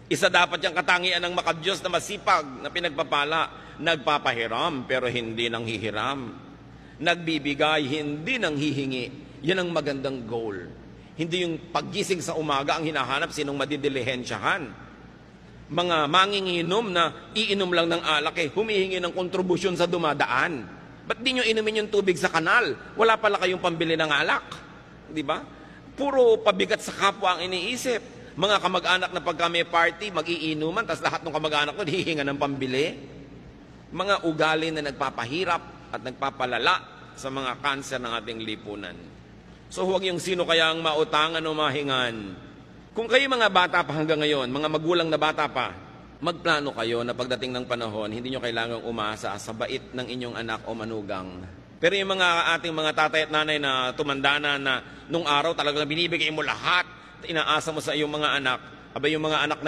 Isa dapat yung katangian ng makadiyos na masipag na pinagpapala. Nagpapahiram pero hindi nang hihiram. Nagbibigay, hindi nang hihingi. Yan ang magandang goal. Hindi yung paggising sa umaga ang hinahanap sinong madidilihensyahan. Mga manginginom na iinom lang ng alak humihingi ng kontribusyon sa dumadaan. Ba't di nyo inumin yung tubig sa kanal? Wala pala kayong pambili ng alak. Di ba? Puro pabigat sa kapwa ang iniisip. Mga kamag-anak na pagka may party, mag-iinuman, tapos lahat ng kamag-anak ko hihinga ng pambili. Mga ugali na nagpapahirap at nagpapalala sa mga kanser ng ating lipunan. So huwag yung sino kaya ang mautangan o mahingan. Kung kayo mga bata pa hanggang ngayon, mga magulang na bata pa, magplano kayo na pagdating ng panahon, hindi nyo kailangang umasa sa bait ng inyong anak o manugang. Pero yung mga ating mga tatay at nanay na tumanda na nung araw talagang binibigay mo lahat, inaasa mo sa iyong mga anak, abay yung mga anak na